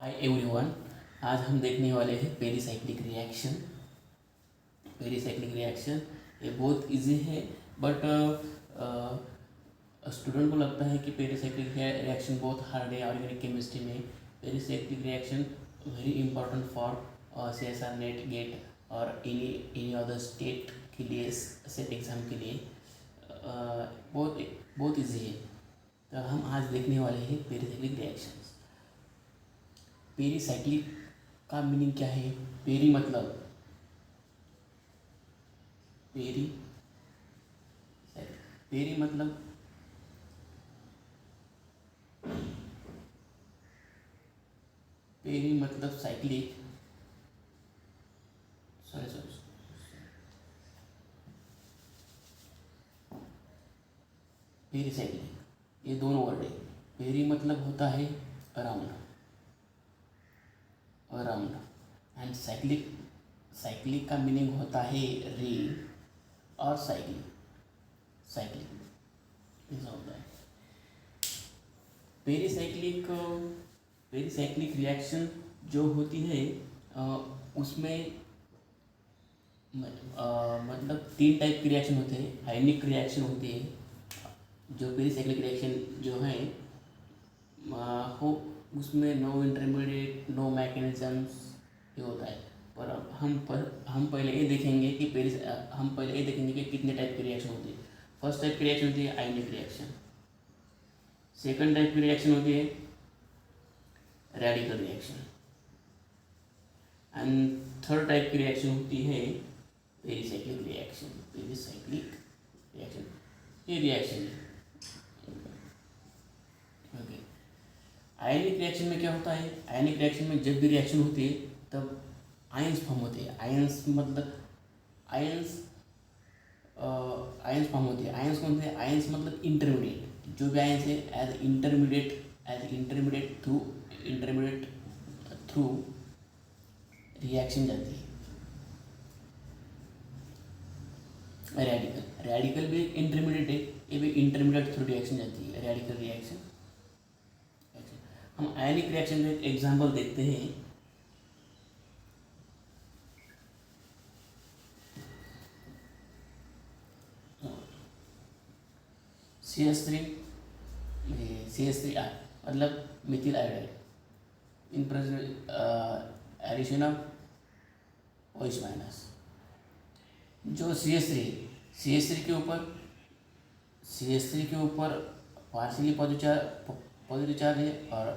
Hi everyone. आज हम देखने वाले हैं पेरीसाइक्लिक रिएक्शन। पेरीसाइक्लिक रिएक्शन ये बहुत इजी है, बट स्टूडेंट को लगता है कि पेरीसाइक्लिक रिएक्शन बहुत हार्ड है। ऑर्गेनिक केमिस्ट्री में pericyclic reaction very important for CSR NET GATE और एनी अदर स्टेट के लिए, सेट एग्ज़ाम के लिए बहुत बहुत इजी है। तो हम आज देखने वाले हैं पेरीसाइक्लिक रिएक्शंस। पेरीसाइक्लिक का मीनिंग क्या है? पेरी मतलब पेरी पेरी मतलब पेरी मतलब साइक्लिक, सॉरी पेरीसाइक्लिक ये दोनों वर्ड है। पेरी मतलब होता है around around and cyclic cyclic का मीनिंग होता है रिंग और साइक्लिक साइक्लिक ऐसा होता है। पेरीसाइक्लिक पेरीसाइक्लिक रिएक्शन जो होती है उसमें मतलब 3 टाइप के रिएक्शन होते हैं। आयनिक रिएक्शन होती है, जो पेरीसाइक्लिक रिएक्शन जो है हो उसमें नो इंटरमीडिएट नो मैकेनिज्म्स ये होता है। पर हम पहले ये देखेंगे कि हम पहले ये देखेंगे कि कितने टाइप की रिएक्शन होती है। फर्स्ट टाइप की रिएक्शन होती है आयनिक रिएक्शन। सेकंड टाइप की रिएक्शन होती है radical reaction and third type की रिएक्शन होती है पेरीसाइक्लिक रिएक्शन। पेरीसाइक्लिक रिएक्शन ये रिएक्शन है। ओके, आयनिक रिएक्शन में क्या होता है? आयनिक रिएक्शन में जब भी रिएक्शन होती है तब आयंस फॉर्म होते हैं। आयंस मतलब आयंस आयंस फॉर्म होती है। आयंस कौन से? आयंस मतलब इंटरमीडिएट। जो भी आयंस है एज इंटरमीडिएट थ्रू रिएक्शन जाती है। रेडिकल भी इंटरमीडिएट है, ये भी इंटरमीडिएट थ्रू रिएक्शन जाती है, रेडिकल रिएक्शन। हम आयनिक रिएक्शन का एक एग्जाम्पल देखते हैं। CH3 मतलब methyl iodide in present addition of OH minus. जो CH3 के ऊपर पार्शियली पॉजिटिव चार्ज है और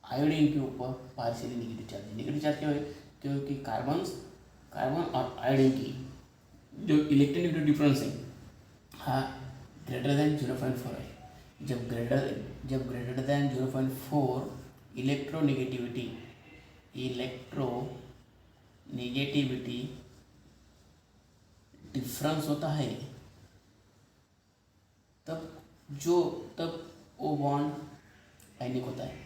आयोडीन के ऊपर पार्शियली नेगेटिव चार्ज है। नेगेटिव चार्ज क्यों है? क्योंकि कार्बन और आयोडीन की जो इलेक्ट्रोनेगेटिव डिफरेंस है हाँ ग्रेटर देन 0.4 है। जब ग्रेटर देन 0.4 इलेक्ट्रोनेगेटिविटी डिफरेंस होता है, तब वो बॉन्ड आयनिक होता है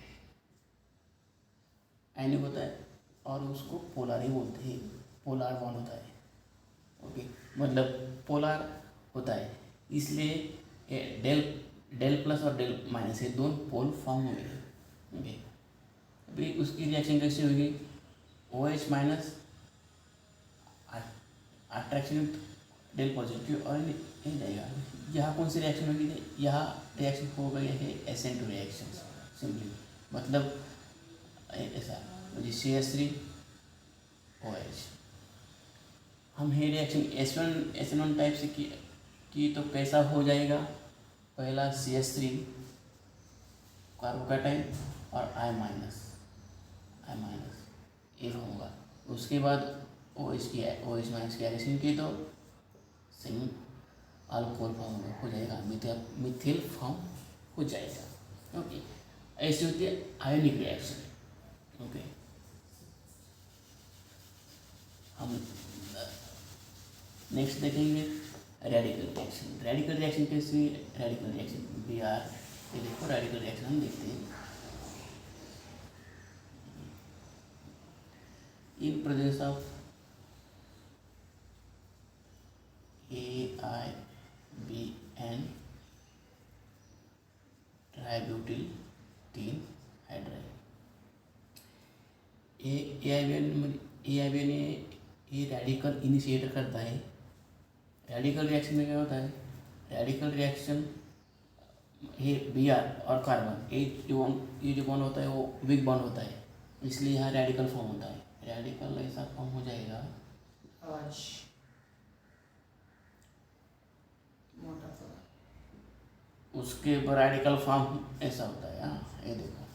और उसको पोलर ही बोलते हैं। पोलर बॉन्ड होता है। ओके, मतलब पोलर होता है, इसलिए डेल प्लस और डेल माइनस ये दोनों पोल फॉर्म हुए हैं। ओके, अभी उसकी रिएक्शन कैसे होगी? OH minus attraction del positive और नहीं जाएगा। यहाँ कौन सी रिएक्शन होगी? यहाँ रिएक्शन हो गई है SN2 रिएक्शन सिंपली, मतलब ऐसा CH3 OH। हम ये रिएक्शन SN1 टाइप से की तो कैसा हो जाएगा? पहला CH3 कार्बोकैटाइन और I माइनस ये होगा। उसके बाद OH माइनस की एडिशन की तो सेमी अल्कोहल फॉर्म हो जाएगा, मिथिल फॉर्म हो जाएगा। ओके, ऐसी होती है आयनिक रिएक्शन। ओके, हम नेक्स्ट देखेंगे रेडिकल रिएक्शन। रेडिकल रिएक्शन कैसी? रेडिकल रिएक्शन ये देखो रेडिकल रिएक्शन हम देखते हैं। In presence of AiBN tributyl 3 hydride. A I V N ये रेडिकल इनिशिएटर करता है। रेडिकल रिएक्शन में क्या होता है, रेडिकल रिएक्शन ये Br और कार्बन ये जो बॉन्ड होता है वो वीक बॉन्ड होता है, इसलिए यहाँ रेडिकल फॉर्म होता है। रेडिकल ऐसा फॉर्म हो जाएगा, आवाज मोटा सा। उसके ऊपर रेडिकल फॉर्म ऐसा होता है। हाँ ये देखो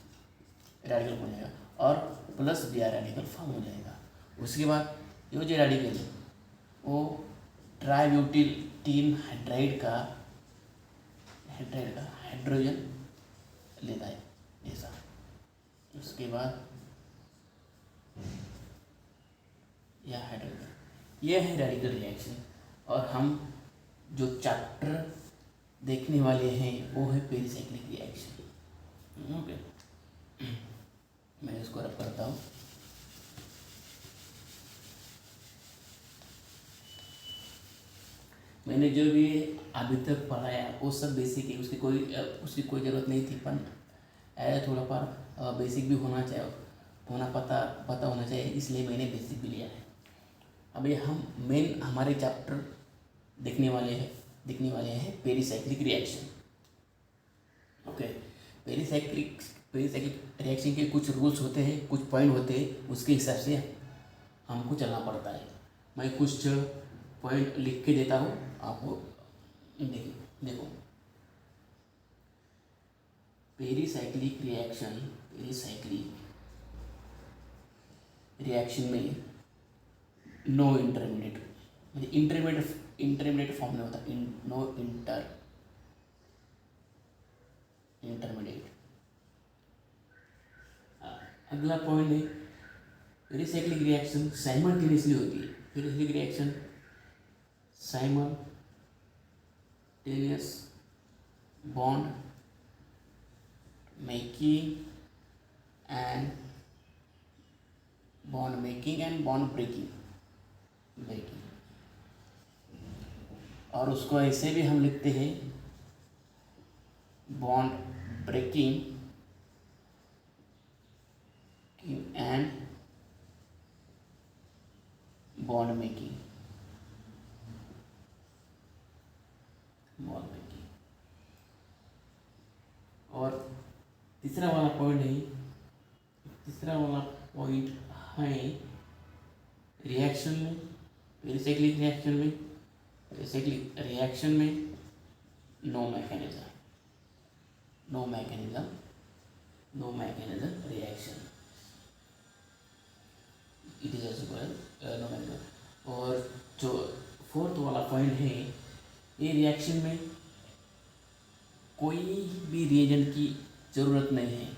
रेडिकल हो जाएगा और प्लस Br रेडिकल फॉर्म हो जाएगा। उसके बाद ये जो रेडिकल है वो ट्राइब्यूटिल टीन हाइड्राइड का हाइड्रोजन लेता है ऐसा। उसके बाद यह हाइड्रोजन, यह है रेडिकल रिएक्शन। और हम जो चैप्टर देखने वाले हैं वो है पेरिसाइक्लिक रिएक्शन। ओके, मैं इसको रब करता हूँ। मैंने जो भी अभी तक पढ़ाया वो सब बेसिक है, उसकी कोई ज़रूरत नहीं थी, पर थोड़ा पर बेसिक भी पता होना चाहिए, इसलिए मैंने बेसिक भी लिया है। अभी हम मेन हमारे चैप्टर देखने वाले हैं pericyclic reaction. Okay, pericyclic reaction के कुछ रूल्स होते हैं, कुछ पॉइंट होते हैं, उसके हिसाब से हमको चलना पड़ता है। मैं कुछ पॉइंट लिख के देता हूँ आपको, देखो पेरिसाइक्लिक रिएक्शन में नो इंटरमीडिएट, मतलब इंटरमीडिएट फॉर्म में होता है, नो इंटरमीडिएट। अगला पॉइंट है पेरिसाइक्लिक रिएक्शन साइमल्टेनियसली होती है। Pericyclic reaction simultaneous bond making and bond breaking, और उसको ऐसे भी हम लिखते हैं bond breaking and bond making. और तीसरा वाला पॉइंट है रिएक्शन में, पेरिसाइक्लिक रिएक्शन में no mechanism reaction, it is also called no mechanism. और जो फोर्थ वाला पॉइंट है, ये रिएक्शन में कोई भी रिएजेंट की ज़रूरत नहीं है,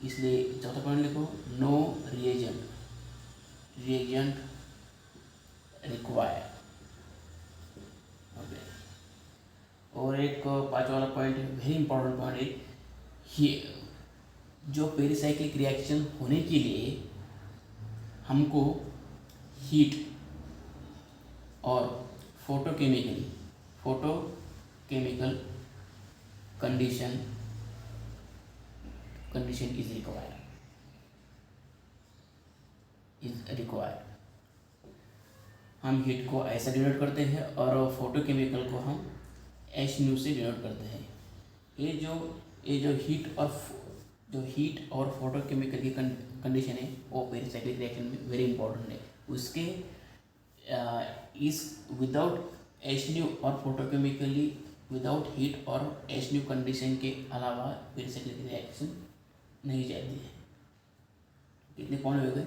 इसलिए चौथा पॉइंट लिखो, नो रिएजेंट रिक्वायर। ओके, और एक पाँचवा वाला पॉइंट है, वेरी इंपॉर्टेंट पॉइंट है, ये जो पेरिसाइक्लिक रिएक्शन होने के लिए हमको हीट और फोटोकेमिकल कंडीशन इज रिक्वायर्ड। हम हीट को ऐसा डिनोट करते हैं और फोटोकेमिकल को हम HNu से डिनोट करते हैं। ये जो हीट और फोटोकेमिकल की कंडीशन है वो पेरिसाइक्लिक रिएक्शन में वेरी इंपॉर्टेंट है। उसके इस विदाउट HNu और फोटोकेमिकली विदाउट हीट और HNu कंडीशन के अलावा पेरिसाइक्लिक रिएक्शन नहीं जाती है। कितने पॉइंट हो गए?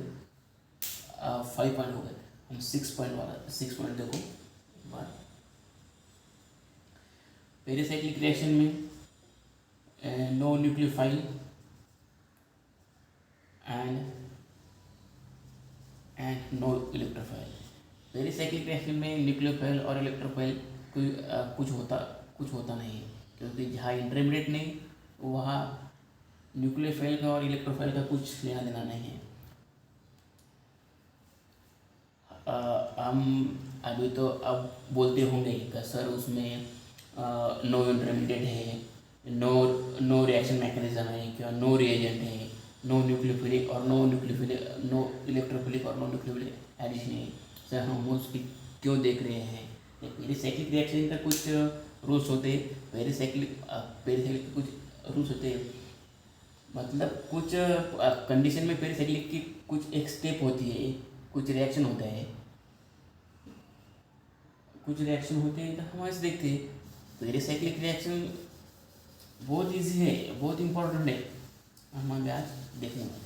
5 पॉइंट हो गए। हम 6 पॉइंट देखो एक बार। पेरिसाइक्लिक रिएक्शन में no nucleophile and no electrophile. Pericyclic reaction में न्यूक्लियोफाइल और इलेक्ट्रोफाइल कुछ होता नहीं है, क्योंकि जहाँ इंटरमीडिएट नहीं वहाँ न्यूक्लियोफाइल का और इलेक्ट्रोफाइल का कुछ लेना देना नहीं है। हम अभी तो अब बोलते होंगे कि सर उसमें नो इंटरमीडिएट है, नो रिएक्शन मैकेनिज्म है, क्या नो रिएजेंट है, नो न्यूक्लियोफिलिक और नो न्यूक्लियोफिलिक, नो इलेक्ट्रोफिलिक और नो न्यूक्लियोफिलिक एडिशन है। सर हम उसकी क्यों देख रहे हैं? पेरिसाइक्लिक रिएक्शन का कुछ रूल्स होते हैं, पेरिसाइक्लिक के कुछ रूल्स होते हैं, मतलब कुछ कंडीशन में पेरिसाइक्लिक की कुछ एक स्टेप होती है, कुछ रिएक्शन होता है, कुछ रिएक्शन होते हैं, तो हम ऐसे देखते हैं। पेरिसाइक्लिक रिएक्शन बहुत इजी है, बहुत इम्पोर्टेंट है, हम आगे आज देखने वाले हैं।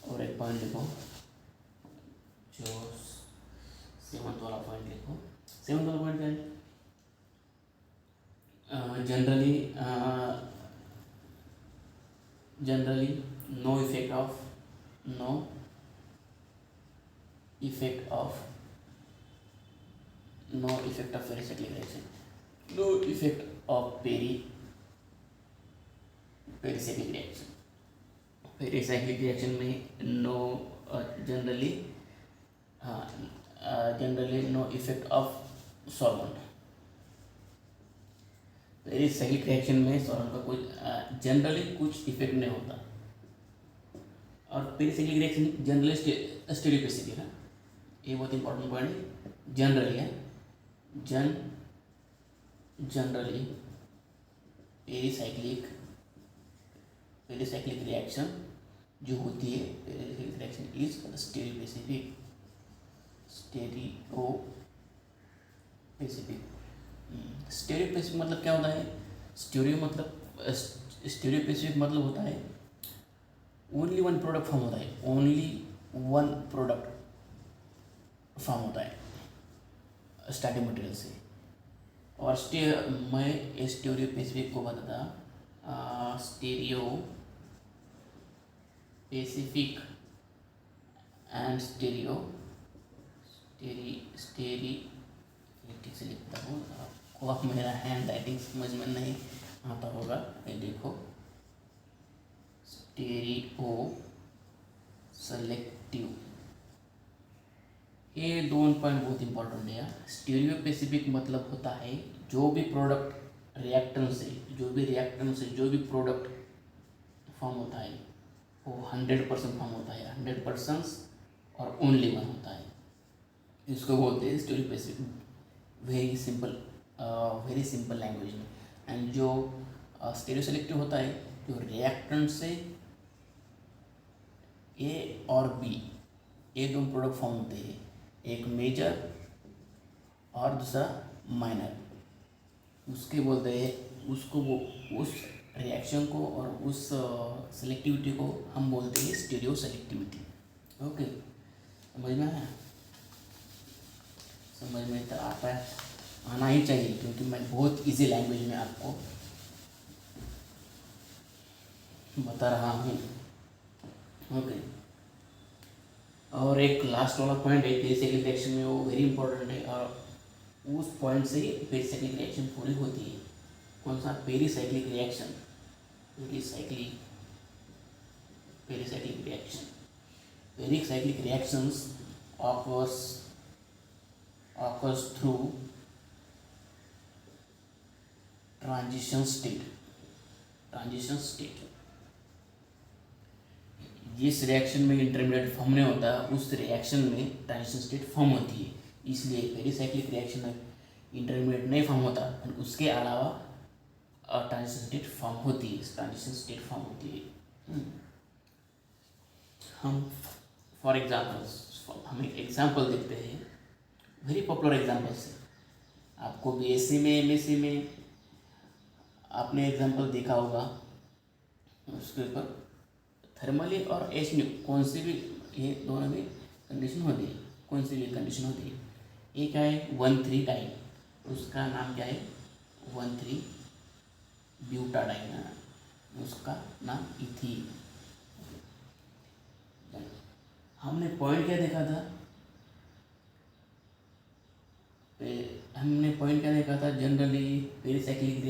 और एक पॉइंट लिखो, जो 7th वाला पॉइंट लिखो। 7th वाला पॉइंट क्या है? generally no effect of periscyclic reaction, no effect of periscyclic reaction। Pericyclic reaction में no generally no effect of solvent. Pericyclic reaction में सॉल्वेंट का कुछ जनरली कुछ इफेक्ट नहीं होता। और पेरिसाइक्लिक रिएक्शन जनरली स्टेरियोपेसिफिक है, ये बहुत इंपॉर्टेंट पॉइंट है। जनरली है, जनरली पेरिसाइक्लिक रिएक्शन जो होती है, पेरिसाइक्लिक रिएक्शन इज स्टेरियोपेसिफिक। स्टेरियोपेसिफिक मतलब क्या होता है? स्टेरियोपेसिफिक मतलब होता है ओनली वन प्रोडक्ट फॉर्म होता है, ओनली वन प्रोडक्ट फॉर्म होता है स्टार्टिंग मटेरियल से। और मैं स्टेरियोपेसिफिक को बताता, स्टेरियोपेसिफिक एंड ठीक से लिखता हूँ, आपको अब मेरा हैंड राइटिंग समझ में नहीं आता होगा, ये देखो, स्टेरियो सेलेक्टिव, ये दोनों पॉइंट बहुत इंपॉर्टेंट है। स्टेरियोपेसिफिक मतलब होता है जो भी प्रोडक्ट रिएक्टेंट से जो भी प्रोडक्ट फॉर्म होता है वो 100% फॉर्म होता है, 100% और ओनली वन होता है, इसको बोलते हैं स्टेरियोपेसिफिक। वेरी सिंपल लैंग्वेज में। एंड जो स्टेरियो सेलेक्टिव होता है, जो रिएक्टेंट से ए और बी, ये दोनों प्रोडक्ट फॉर्म होते हैं, एक मेजर और दूसरा माइनर, उसके बोलते हैं, उसको वो उस रिएक्शन को और उस सेलेक्टिविटी को हम बोलते हैं स्टेरियो सेलेक्टिविटी। ओके, समझ में आया? समझ में तो आता है, आना ही चाहिए, क्योंकि मैं बहुत इजी लैंग्वेज में आपको बता रहा हूँ। ओके, और एक लास्ट वाला पॉइंट है पेरिसाइक्लिक रिएक्शन में, वो वेरी इंपॉर्टेंट है, और उस पॉइंट से ही पेरिसाइक्लिक रिएक्शन पूरी होती है। कौन सा? Pericyclic reaction, pericyclic reactions occurs through transition state। जिस रिएक्शन में इंटरमीडिएट फॉर्म नहीं होता, उस रिएक्शन में ट्रांजिशन स्टेट फॉर्म होती है। इसलिए पेरिसाइक्लिक रिएक्शन में इंटरमीडिएट नहीं फॉर्म होता, उसके अलावा ट्रांजिशन स्टेट फॉर्म होती है। हम फॉर एग्जाम्पल हम एक एग्जाम्पल देखते हैं, वेरी पॉपुलर एग्जाम्पल से। आपको बीएससी में, एमएससी में आपने एग्जाम्पल देखा होगा, उसके ऊपर थर्मली और एचन्यू कौन सी भी, ये दोनों में कंडीशन होती है, कौन सी भी कंडीशन होती है। एक है 1,3 डाइन, उसका नाम क्या है? 1,3 ब्यूटाडाइन, उसका नाम इथीन। हमने पॉइंट क्या देखा था? Generally pericyclic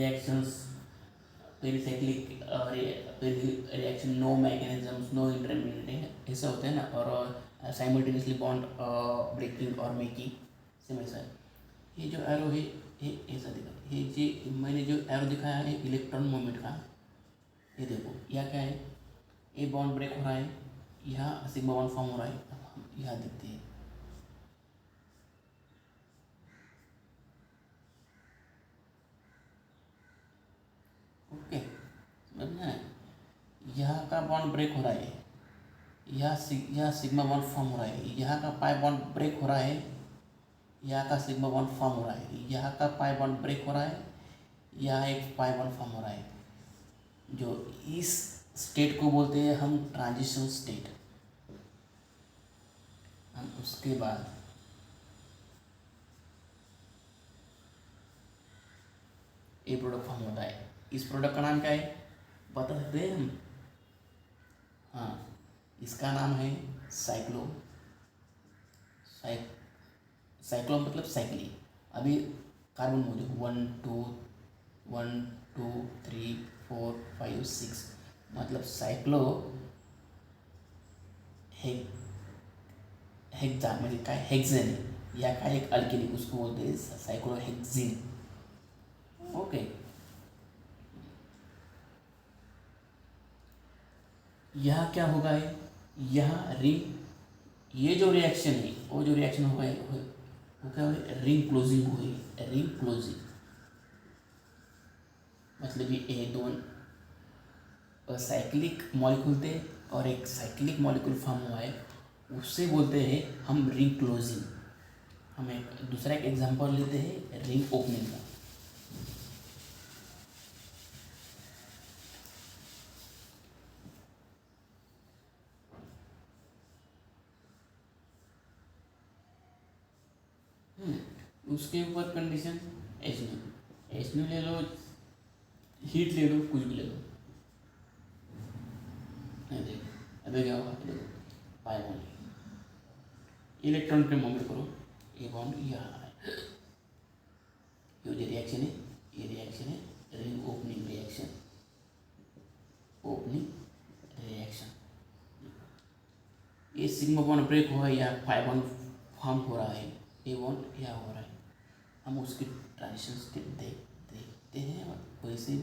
reaction no mechanisms, no intermediate, ऐसा होता है ना, और साइमल्टेनियसली बॉन्ड ब्रेकिंग और मेकिंग, सेम ऐसा है। ये जो एरो है ये ऐसा दिखा, ये जी मैंने जो एरो दिखाया है इलेक्ट्रॉन मूवमेंट का, ये देखो यह क्या है, ये बॉन्ड ब्रेक हो रहा है, यहाँ सिग्मा बॉन्ड फॉर्म हो रहा है, अब हम यहाँ देखते हैं। ओके, समझ में आया? यहाँ का बॉन्ड ब्रेक हो रहा है, यहाँ सिग्मा बॉन्ड फॉर्म हो रहा है, यहाँ का पाई बॉन्ड ब्रेक हो रहा है, यहाँ का सिग्मा बॉन्ड फॉर्म हो रहा है, यहाँ का पाई बॉन्ड ब्रेक हो रहा है, यहाँ एक पाई बॉन्ड फॉर्म हो रहा है। जो इस स्टेट को बोलते हैं हम ट्रांजिशन स्टेट। हम उसके बाद ये प्रोडक्ट फॉर्म होता है। इस प्रोडक्ट का नाम क्या है बता सकते हैं हम? हाँ, इसका नाम है साइक्लो। साइक्लो मतलब साइक्लिंग। अभी कार्बन मौजूद 1 2 3 4 5 6 मतलब साइक्लो हेक्सा मतलब का हेक्सेन या का एक अल्केनी, उसको बोलते हैं साइक्लोहेक्सीन। ओके, यह क्या होगा है, यह रिंग, ये जो रिएक्शन है वो जो रिएक्शन होगा वो क्या होगा, रिंग क्लोजिंग हुई, रिंग क्लोजिंग मतलब ये दो साइक्लिक मॉलिक्यूल थे और एक साइक्लिक मॉलिक्यूल फॉर्म हुआ है, उससे बोलते हैं हम रिंग क्लोजिंग। हम एक दूसरा एक एग्जांपल लेते हैं रिंग ओपनिंग का। उसके ऊपर कंडीशन एच न्यू ले लो, हीट ले लो, कुछ भी ले लो। नहीं देखो अभी क्या होगा, देखो पाई बॉन्ड इलेक्ट्रॉन पे मूवमेंट करो, ये बॉन्ड यहाँ है, ये जो रिएक्शन है ये रिएक्शन है ring opening reaction, opening reaction. ये सिग्मा बॉन्ड ब्रेक हुआ है या पाई बॉन्ड फॉर्म हो रहा है, ये बॉन्ड यहाँ हो रहा है, हम उसकी ट्रांजिशन स्टेट देखते हैं। और वैसे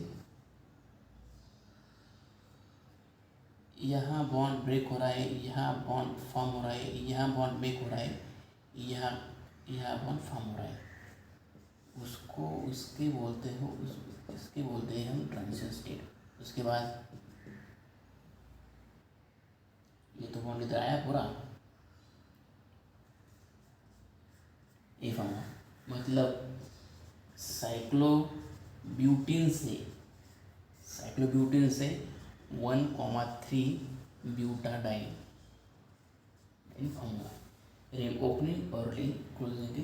यहाँ बॉन्ड ब्रेक हो रहा है, यहाँ बॉन्ड फॉर्म हो रहा है, यहाँ बॉन्ड ब्रेक हो रहा है, यहाँ बॉन्ड फॉर्म हो रहा है, उसको उसके बोलते हो इसके बोलते हैं हम ट्रांजिशन स्टेट। उसके बाद ये तो बॉन्ड इधर आया पूरा, ये फॉर्म हुआ, मतलब साइक्लोब्यूटेन से 1,3 ब्यूटाडाइन फॉर्म हुआ। रिंग ओपनिंग और रिंग क्लोजिंग के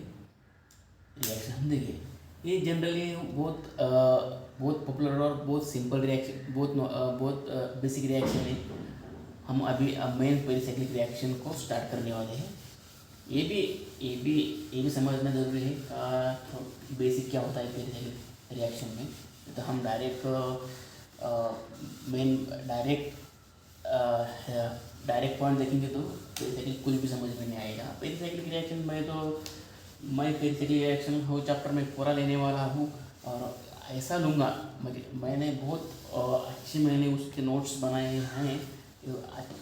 रिएक्शन हम देखें। ये जनरली बहुत पॉपुलर और बहुत सिंपल रिएक्शन, बहुत बेसिक रिएक्शन है। हम अभी मेन पेरिसाइक्लिक रिएक्शन को स्टार्ट करने वाले हैं। ये भी समझना जरूरी है बेसिक क्या होता है पेरिसाइक्लिक रिएक्शन में। तो हम डायरेक्ट पॉइंट देखेंगे तो पेरिसाइक्लिक कुछ भी समझ में नहीं आएगा। पेरिसाइक्लिक रिएक्शन मैं पेरिसाइक्लिक रिएक्शन हो चैप्टर में पूरा लेने वाला हूँ और ऐसा लूँगा। मैंने उसके नोट्स बनाए हैं,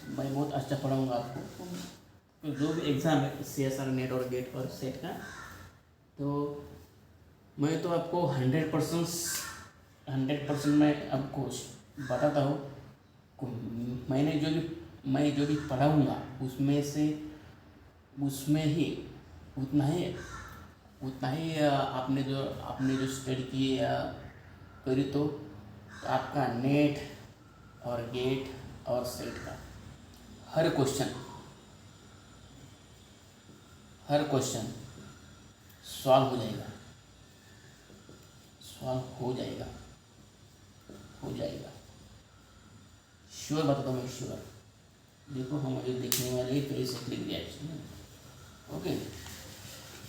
मैं बहुत अच्छा पढ़ाऊँगा आपको। तो जो भी एग्ज़ाम है CSR नेट और गेट और सेट का, तो मैं तो आपको 100% मैं आपको बताता हूँ। मैं जो भी पढ़ाऊँगा उसमें ही उतना ही आपने जो स्टडी किए या करी तो आपका नेट और गेट और सेट का हर क्वेश्चन सॉल्व हो जाएगा। श्योर बताता हूँ मैं, श्योर। देखो हम अभी देखने वाले पेरिसाइक्लिक रिएक्शन। ओके,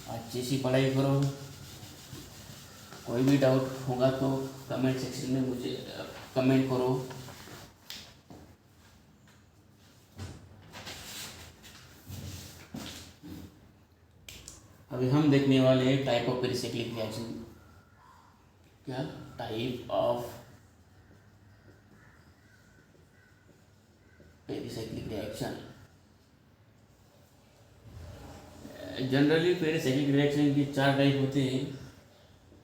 अच्छे से पढ़ाई करो। कोई भी डाउट होगा तो कमेंट सेक्शन में मुझे कमेंट करो। अभी हम देखने वाले हैं टाइप ऑफ पेरिसाइक्लिक रिएक्शन। क्या type of pericyclic reaction. Generally pericyclic reaction के 4 टाइप होते हैं।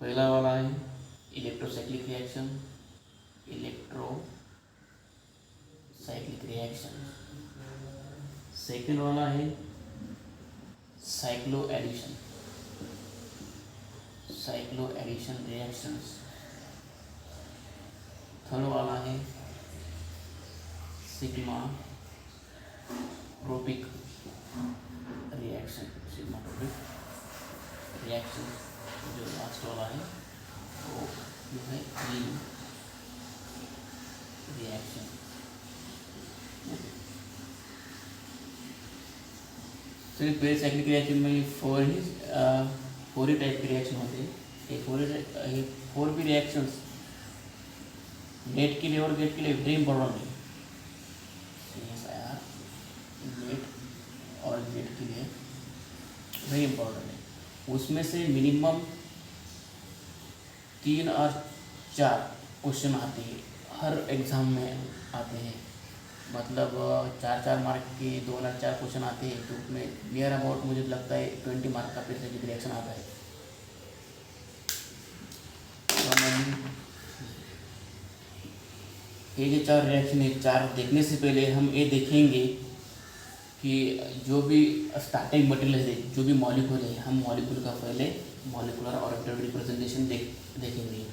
पहला वाला है electrocyclic reaction, electrocyclic reaction. Second वाला है साइक्लो एडिशन रिएक्शंस। थर्ड वाला है सिग्मा ट्रोपिक रिएक्शन। जो लास्ट वाला है वो जो है लीन रिएक्शन। तो पेरिसाइक्लिक रिएक्शन में फोर ही टाइप के रिएक्शन होते हैं। ये फोर भी रिएक्शंस नेट के लिए और गेट के लिए वेरी इंपॉर्टेंट है। नेट और गेट के लिए वेरी इंपॉर्टेंट है। उसमें से मिनिमम 3 और 4 क्वेश्चन आते हैं, हर एग्ज़ाम में आते हैं। मतलब 4 मार्क के 2 और 4 क्वेश्चन आते हैं, तो उसमें नियर अबाउट मुझे लगता है 20 मार्क का पेरिसाइक्लिक रिएक्शन आता है। ये जो 4 रिएक्शन है, 4 देखने से पहले हम ये देखेंगे कि जो भी स्टार्टिंग मटेरियल है, जो भी मॉलिक्यूल है, हम मॉलिक्यूल का पहले मॉलिक्यूलर ऑर्बिटल रिप्रेजेंटेशन देखेंगे।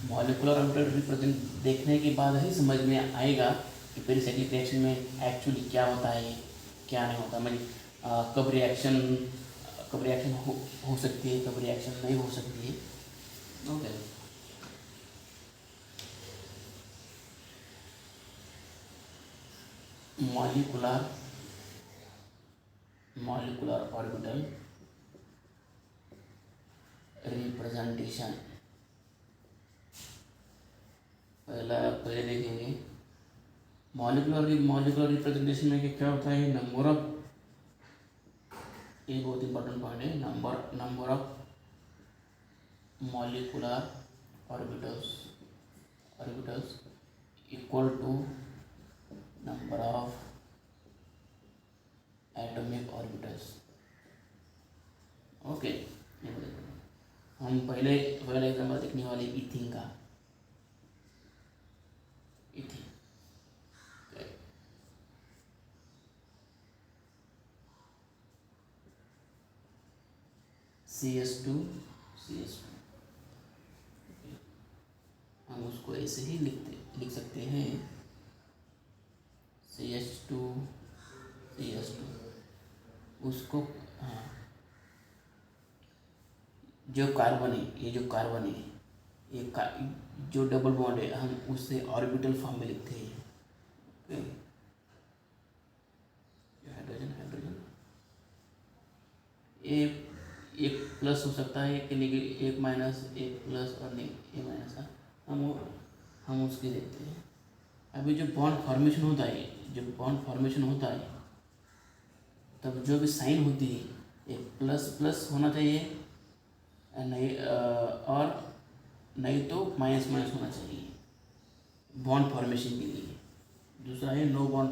मॉलिक्यूलर ऑर्बिटल रिप्रेजेंट देखने के बाद ही समझ में आएगा कि पेरिसाइक्लिक रिएक्शन में एक्चुअली क्या होता है, क्या नहीं होता। मतलब कब रिएक्शन हो सकती है, कब रिएक्शन नहीं हो सकती है। ओके, मॉलिक्यूलर ऑर्बिटल रिप्रेजेंटेशन पहले देखेंगे। मॉलिक्यूलर रिप्रेजेंटेशन में क्या होता है, नंबर ऑफ, ये बहुत इंपॉर्टेंट पॉइंट है, number of molecular orbitals equal to number of atomic orbitals. Okay, हम पहले एग्जाम्पल देखने वाले इथीन का। CH2 हम उसको ऐसे ही लिख सकते हैं, CH2 उसको, हाँ, जो कार्बन है, ये जो कार्बन है, जो डबल बॉन्ड है, हम उससे ऑर्बिटल फॉर्म में लिखते हैं। हाइड्रोजन एक प्लस हो सकता है, एक माइनस, एक प्लस और एक माइनस, हम उसके देखते हैं। अभी जो बॉन्ड फॉर्मेशन होता है, तब जो भी साइन होती है, एक प्लस होना चाहिए, नहीं और नहीं तो माइनस होना चाहिए बॉन्ड फॉर्मेशन के लिए। दूसरा है नो बॉन्ड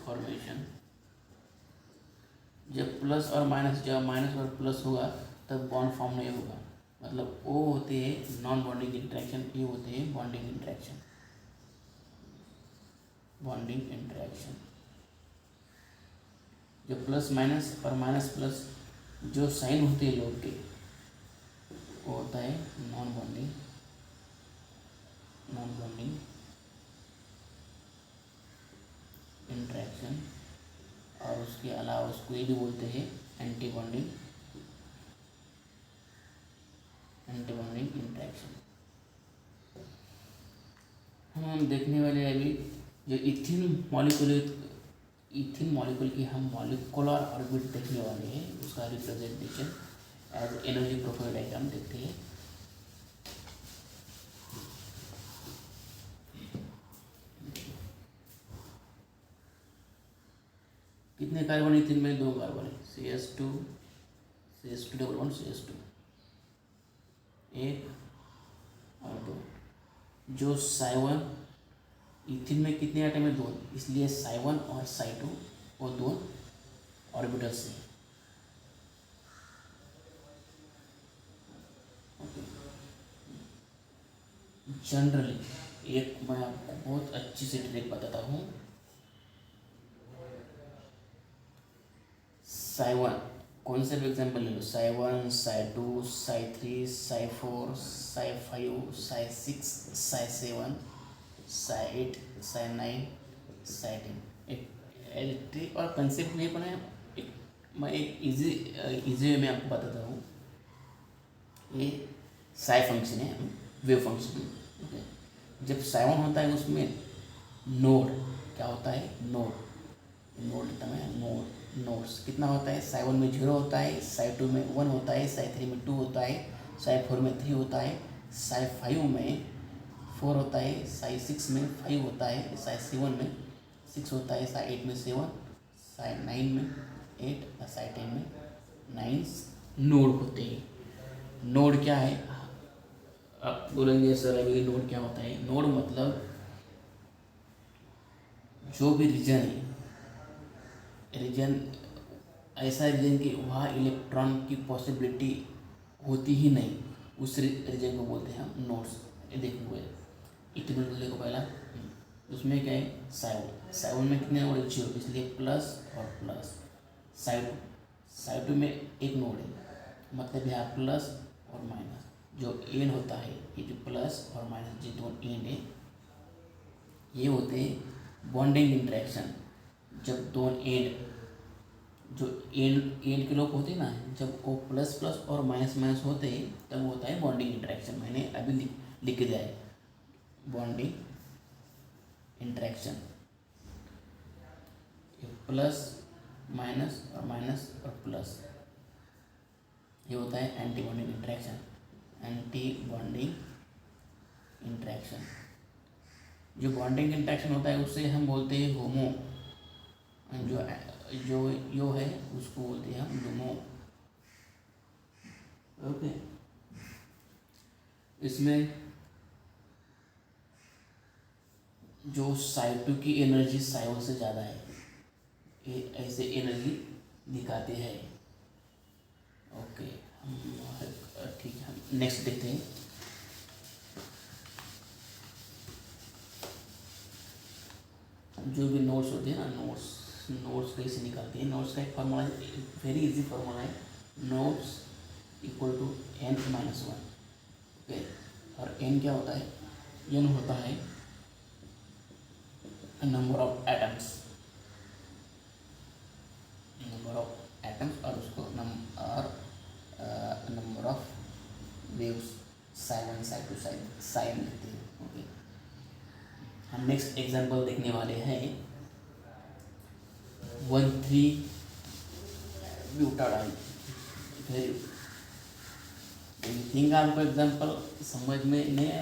फॉर्मेशन। जब प्लस और माइनस और प्लस होगा तब बॉन्ड फॉर्म नहीं होगा। मतलब वो होते हैं नॉन बॉन्डिंग इंटरेक्शन, ये होते हैं बॉन्डिंग इंटरेक्शन। जो प्लस माइनस और माइनस प्लस जो साइन होते हैं लोग के, वो होता है नॉन बॉन्डिंग इंटरेक्शन। और उसके अलावा उसको ये भी बोलते हैं एंटी बॉन्डिंग इंटरेक्शन। हम देखने वाले अभी जो इथीन मॉलिक्यूल की हम मॉलिक्यूलर ऑर्बिट देखने वाले हैं, उसका representation as energy profile diagram देखते हैं। कितने कार्बन इथिन में? 2 कार्बन है, CH2 डबल बॉन्ड CH2, एक और दो। जो साइवन इथिन में कितने आइटम है? 2, इसलिए साइवन और साई2 वो 2 ऑर्बिटल्स हैं। जनरली एक मैं आपको बहुत अच्छी से ट्रिक बताता हूँ। साई1 कौन से भी एग्जाम्पल ले लो, साई1, साई2, साई3, साई4, साई5, साई6, साई7, साई8, साई9, साई10। एक ट्रिक और कंसेप्ट नहीं बनाया, मैं एक इजी वे में आपको बताता हूँ। ये साई फंक्शन है, वेव फंक्शन। ओके, जब साई1 होता है उसमें नोड क्या होता है? नोड नोड्स कितना होता है? साई1 में 0 होता है, साई2 में 1 होता है, साई3 में 2 होता है, साई4 में 3 होता है, साई5 में 4 होता है, साई6 में 5 होता है, साई7 में 6 होता है, साई8 में 7, साई9 में 8 और साई10 में 9 नोड होते हैं। नोड क्या है? आप बोलेंगे सर अभी नोड क्या होता है? नोड मतलब जो भी रीजन ऐसा रीजन कि वहाँ इलेक्ट्रॉन की पॉसिबिलिटी होती ही नहीं, उस रीजन को बोलते हैं हम नोड्स। ये देखो इक्विवेलेंट देखो पहला, उसमें क्या है? साई1 में कितने नोड है? 0, इसलिए प्लस और प्लस। साई2 में एक नोड है, मतलब यहाँ प्लस और माइनस। जो एंड होता है, ये जो प्लस और माइनस, ये दो एंड है, ये होते हैं बॉन्डिंग इंटरेक्शन। जब दो एंड जो एंड के लोग होते हैं ना, जब वो प्लस प्लस और माइनस माइनस होते हैं तब होता है बॉन्डिंग इंटरेक्शन। मैंने अभी लिख दिया है बॉन्डिंग इंटरेक्शन। प्लस माइनस और प्लस, ये होता है anti bonding interaction. Anti bonding interaction, जो बॉन्डिंग इंटरेक्शन होता है उससे हम बोलते हैं होमो। जो है उसको बोलते हैं हम लुमो। ओके, इसमें जो साई2 की एनर्जी साई1 से ज़्यादा है, ये ऐसे एनर्जी दिखाते हैं। ओके, ठीक है, हम नेक्स्ट देखते हैं। जो भी नोट्स होते हैं ना, नोट्स कैसे निकालते हैं? नोट्स का एक फार्मूला है, वेरी इजी फार्मूला है, nodes equal to n-1। Okay, और n क्या होता है? n होता है नंबर ऑफ एटम्स, और उसको नंबर ऑफ वेव्स, साई1, साई2, साइन लिखते हैं। ओके, हम नेक्स्ट एग्जांपल देखने वाले हैं 1,3-ब्यूटाडाइन। थिंक आपको एग्जांपल समझ में नहीं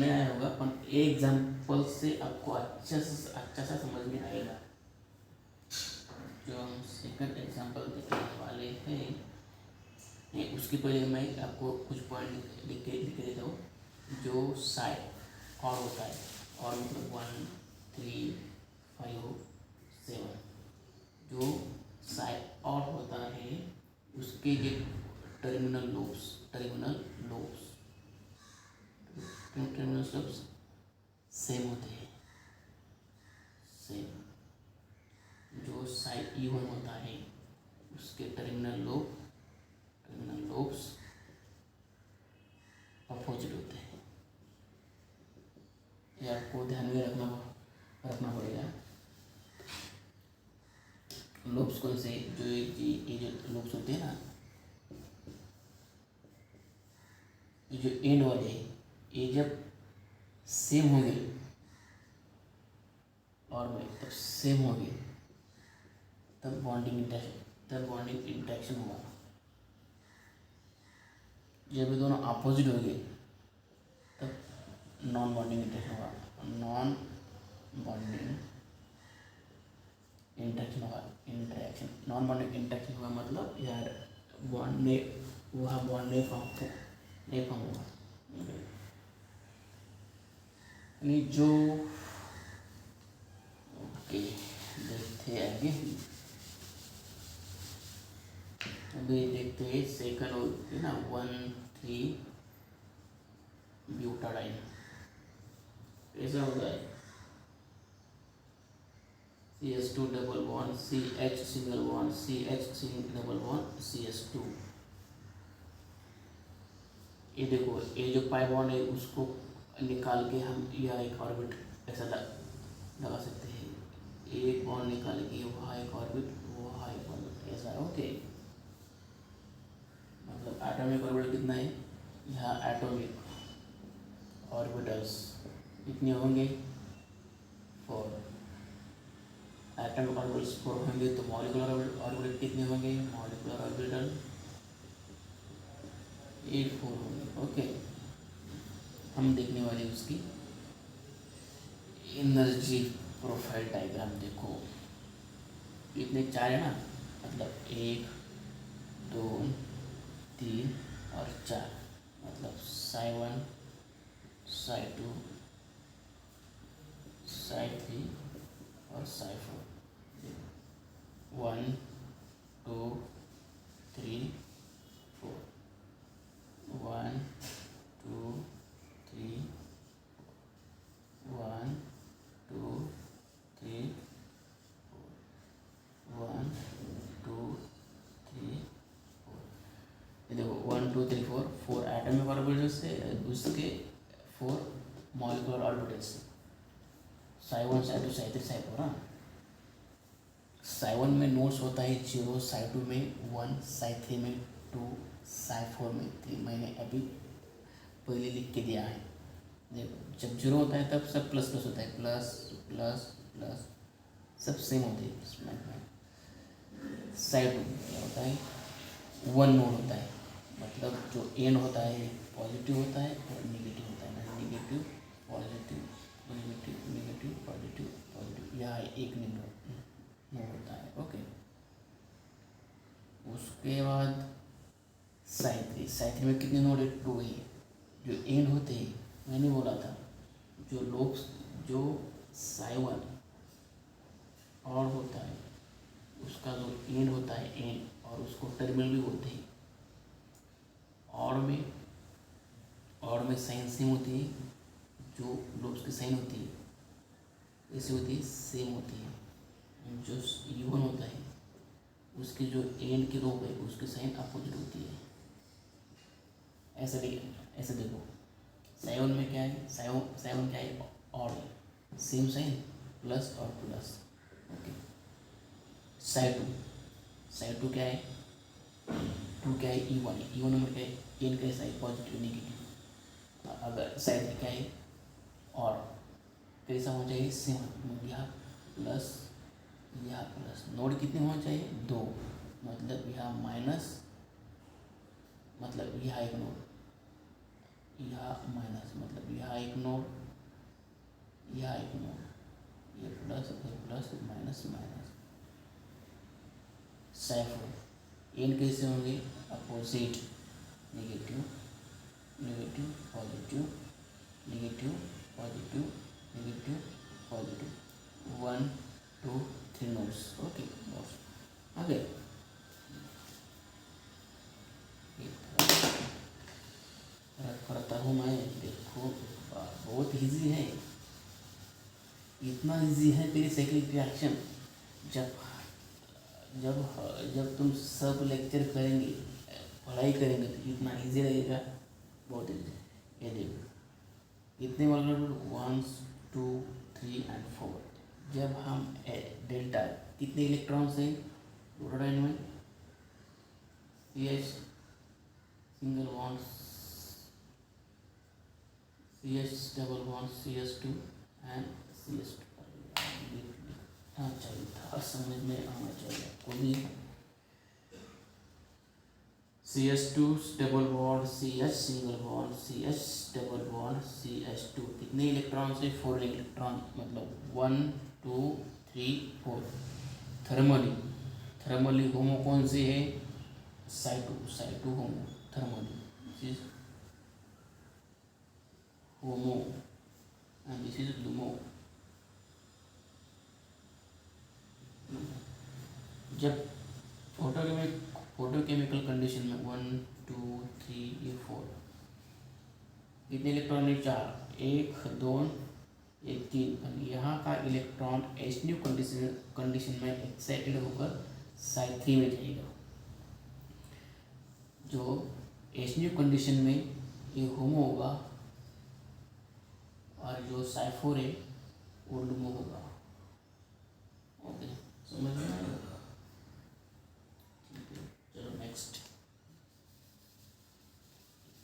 आया होगा, पर एक एग्जांपल से आपको अच्छा सा समझ में आएगा। जो हम सेकंड एग्जांपल देखने वाले हैं, उसके पहले मैं आपको कुछ पॉइंट लिख के देता हूँ। जो साई और होता है, और मतलब 1, 3, 5, 7, जो साई और होता है उसके जो टर्मिनल लोब्स सेम होते हैं, सेम। जो साई1 होता है उसके टर्मिनल लोब्स अपोजिट होते हैं। ये आपको ध्यान में रखना पड़ेगा। लोब्स कौन से? ये जो लोब्स होते हैं ना, ये जो एंड वाले हैं, ये जब सेम होंगे और तब सेम होंगे तब बॉन्डिंग इंटरेक्शन होगा। जब ये दोनों अपोजिट होंगे तब नॉन बॉन्डिंग इंटरेक्शन होगा। Non bonding interaction non bonding interaction हुआ मतलब यार बॉन्ड ने वहाँ बॉन्ड नहीं फॉर्म हुआ। यानी जो ओके देखते हैं आगे। अभी देखते हैं सेकंड ना 1,3 ब्यूटाडाइन ऐसा होता है CH2 double bond CH single bond CH double bond CS2। ये देखो ये जो पाई बॉन्ड है उसको निकाल के हम यह एक ऑर्बिट ऐसा लगा सकते हैं। एक बॉन्ड निकाल के वहाँ एक ऑर्बिट वहाँ एक ऑर्बिट ऐसा। ओके मतलब एटॉमिक ऑर्बिट कितना है यहाँ एटॉमिक ऑर्बिटल्स कितने होंगे 4। एटॉमिक ऑर्बिटल्स 4 होंगे तो मॉलिक्यूलर ऑर्बिटल कितने होंगे मॉलिक्यूलर ऑर्बिटल 4 होंगे। ओके हम देखने वाले उसकी एनर्जी प्रोफाइल डायग्राम। देखो इतने 4 है ना मतलब 1 2 3 और 4 मतलब psi1 psi2 psi3 और psi4। 1 2 3 4 1 2 3 1 2 3 4 1 2 3 4। ये देखो 1 2 3 4 4 एटॉमिक ऑर्बिटल्स से उसके 4 मॉलिक्यूलर ऑर्बिटल्स से psi1 psi2 psi3 psi4। हाँ psi1 में नोट्स होता है 0 psi2 में 1 psi3 में 2 psi4 में 3। मैंने अभी पहले लिख के दिया है। देखो जब 0 होता है तब सब प्लस प्लस होता है प्लस प्लस प्लस सब सेम होते हैं इसमें। psi2 क्या होता है 1 नोड होता है मतलब जो एंड होता है पॉजिटिव होता है और निगेटिव होता है। Negative positive negative negative positive positive यह एक नोड होता है। ओके उसके बाद साइथ्री में कितने नोड है 2 ही। जो एंड होते हैं मैंने बोला था जो लोग जो psi1 और होता है उसका जो एंड होता है एंड और उसको टर्मिनल भी बोलते हैं। और में साइन सेम होती है जो लोब्स की साइन होती है ऐसी होती है सेम होती है। जो U1 होता है उसकी जो एंड की लोब है उसकी साइन अपोजिट होती है। ऐसे देखो साइन में क्या है साइन क्या है और सेम साइन प्लस और प्लस। ओके साइन टू क्या है 2 क्या है E1 नंबर क्या है एन का साइन पॉजिटिव नेगेटिव। अगर साइन क्या है और कैसा होना चाहिए सेम यहाँ प्लस नोड कितने होना चाहिए 2 मतलब यहाँ माइनस मतलब यहाँ एक नोड यहाँ माइनस मतलब यहाँ एक नोड यहाँ एक नोड ये प्लस माइनस माइनस। साइफर एन कैसे होंगे opposite negative negative positive negative positive negative positive 1 2 3 nodes. Okay nodes आगे करता हूँ मैं। देखो बहुत इजी है इतना इजी है पेरिसाइक्लिक रिएक्शन। जब तुम सब लेक्चर करेंगे पढ़ाई करेंगे तो इतना इजी लगेगा बहुत इजी। ये देखो इतने मॉलिक्यूल 1 2 3 और 4। जब हम डेल्टा कितने इलेक्ट्रॉन्स हैं प्रोटॉन में CH single bond CH double bond CS2 and CS2 लिखना चाहिए था समझ में आना चाहिए कोई भी। CS2 double bond CH single bond CH double bond CH2 कितने इलेक्ट्रॉन से 4 इलेक्ट्रॉन मतलब 1 2 3 4 थर्मली होमो कौन सी है, साइटो HOMO, thermally this is HOMO and this is LUMO. जब फोटोकेमिकल कंडीशन में 1 2 3 ये 4 कितने इलेक्ट्रॉन है, 4, 1 2 1 3। यहाँ का इलेक्ट्रॉन एच न्यू कंडीशन में एक्साइटेड होकर साइड 3 में जाएगा। जो एच न्यू कंडीशन में ये होमो होगा और जो साइड 4 है वो लुमो होगा। ओके, समझ में आया? ठीक है, चलो नेक्स्ट।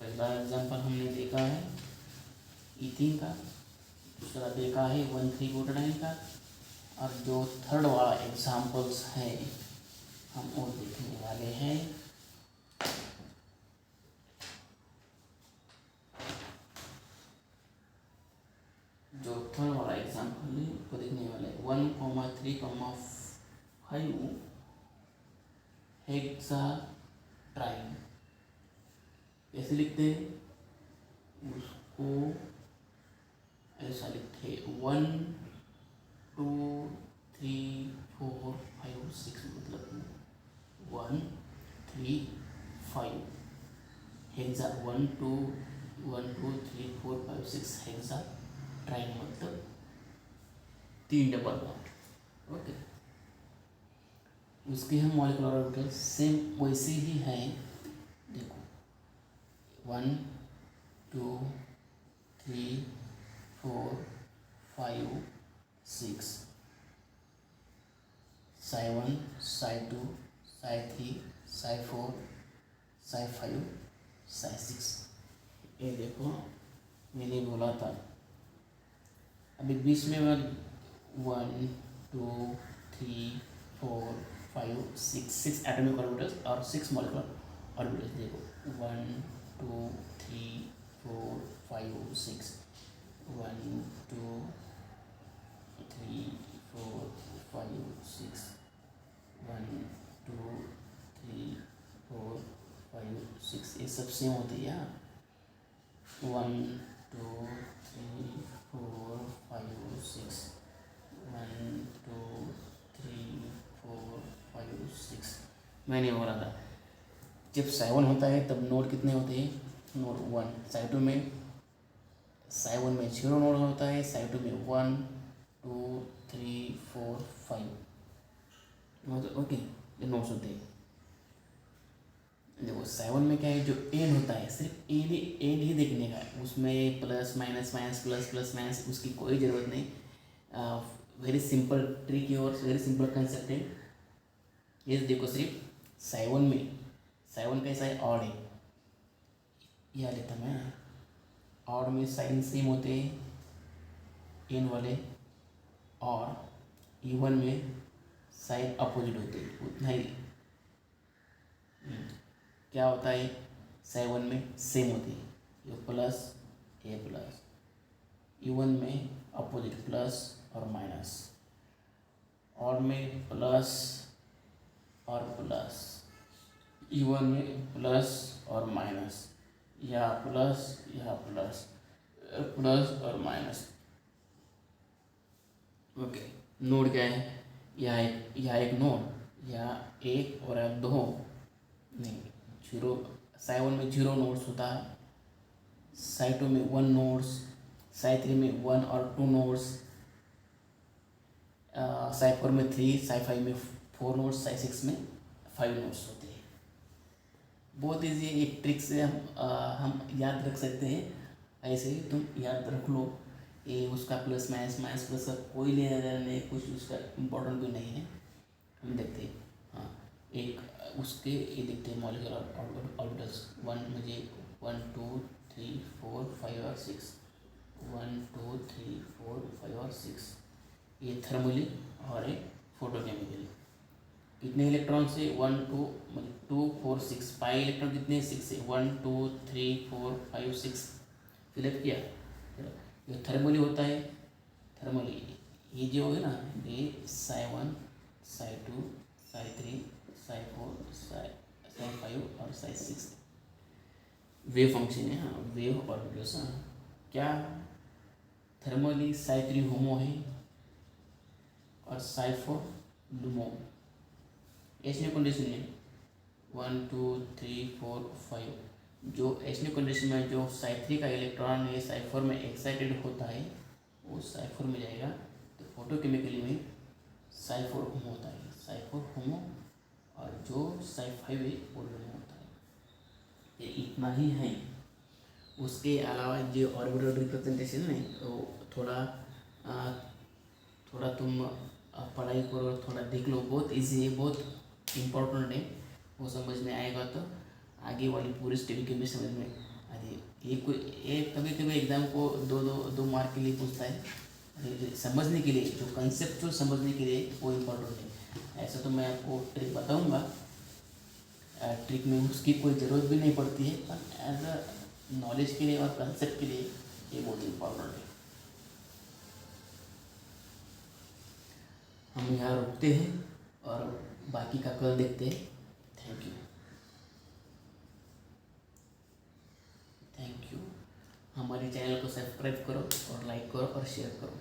पहला एग्जांपल हमने देखा है इथीन का, दूसरा देखा है 1,3-बुटाडाइन का, और जो थर्ड वाला एग्जांपल्स है हम वो देखने वाले हैं। जो थर्ड वाला एग्जांपल है वो देखने वाले 1,3,5 हेक्साट्राइन। कैसे लिखते हैं उसको, ऐसा लिखते 1 2 3 4 5 6, मतलब 1 3 5 हेक्सा, 1 2 3 4 5 6 हेक्सा ट्राइन, मतलब 3 डबल बॉन्ड। ओके, उसके हम मॉलिक्यूलर ऑर्बिटल सेम वैसे ही हैं। देखो 1 2 3 4 5 6 psi1 psi2 psi3 psi4 psi5 psi6। ये देखो मैंने बोला था अभी बीच में 1 2 3 4 5 6 एटॉमिक ऑर्बिटल्स और 6 मॉलिक्यूलर ऑर्बिटल्स। देखो 1 2 3 4 5 6 1 2 3 4 5 6 1 2 3 4 5 6, ये सब सेम होते हैं। 1 2 3 4 5 6 1 2 3 4 5 6। मैंने बोला था जब साइवन होता है तब नोड कितने होते हैं, नोड 1। साइटो में साइवन में 0 नोड होता है, साइटो में 1 2 3 4 5। ओके, ये नोड्स होते हैं। देखो 7 में क्या है, जो एन होता है सिर्फ एन ही देखने का है, उसमें plus minus minus plus plus minus उसकी कोई ज़रूरत नहीं। वेरी सिंपल ट्रिक और वेरी सिंपल कंसेप्ट है। ये देखो सिर्फ 7 कैसा है, ऑड है। यह लेता मैं ऑड में साइन सेम होते हैं एन वाले, और इवन में साइन अपोजिट होते हैं, उतना ही। क्या होता है 7 में सेम होती है, ये प्लस ए प्लस, इवन में अपोजिट प्लस और माइनस, और में प्लस और प्लस, इवन में प्लस और माइनस, या प्लस प्लस और माइनस। ओके, नोड क्या है, यह एक नोड, या एक और दो नहीं, 0 साइवन में 0 नोड्स होता है, साइटो में 1 नोड्स, साई3 में 1 और 2 नोड्स, साई4 में 3, साई5 में 4 नोड्स, साई6 में 5 नोड्स होते हैं। बहुत ईजी, एक ट्रिक से हम याद रख सकते हैं। ऐसे ही तुम याद रख लो, ये उसका प्लस माइनस माइनस प्लस का कोई लेना देना नहीं, कुछ उसका इम्पोर्टेंट भी नहीं है। हम देखते हैं, हाँ एक उसके ये देखते हैं मॉलिक्यूलर ऑर्बिटल्स। 1 मुझे 1 2 3 4 5 और 6, 1 2 3 4 5 और 6, ये थर्मली और एक फोटोकेमिकली। कितने इलेक्ट्रॉन से 1 2 मतलब 2 4 6, पाई इलेक्ट्रॉन कितने 6 से 1 2 3 4 5 6 फिलअप किया। ये थर्मली होता है, थर्मली ये जो है ना, ये साई1 साई 2, साई 3, साई 4, साई 5 और साई 6 वेव फंक्शन है। हाँ, वेव ऑर्बिटल्स। हाँ, क्या थर्मली साई 3 होमो है और साई 4 लुमो। ऐसे कंडीशन में 1 2 3 4 5 जो ऐसे कंडीशन में जो साई 3 का इलेक्ट्रॉन है साई 4 में एक्साइटेड होता है वो साई 4 में जाएगा। तो फोटोकेमिकली में साई 4 होमो होता है, साई 4 होमो, और जो साई 5 है वो लुमो होता है। ये इतना ही है। उसके अलावा जो ऑर्बिटल रिप्रेजेंटेशन है वो थोड़ा तुम पढ़ाई करो, थोड़ा देख लो, बहुत इजी है, बहुत इम्पोर्टेंट है। वो समझ में आएगा तो आगे वाली पूरी स्टडी की भी समझ में आती है। ये कभी कभी एग्ज़ाम को दो मार्क के लिए पूछता है, समझने के लिए, जो कंसेप्चुअल समझने के लिए वो इम्पोर्टेंट है। ऐसा तो मैं आपको ट्रिक बताऊंगा, ट्रिक में उसकी कोई ज़रूरत भी नहीं पड़ती है, पर एज अ नॉलेज के लिए और कंसेप्ट के लिए ये बहुत इम्पोर्टेंट है। हम यहाँ रुकते हैं और बाकी का कल देखते हैं। Thank you. हमारे चैनल को सब्सक्राइब करो और लाइक करो और शेयर करो।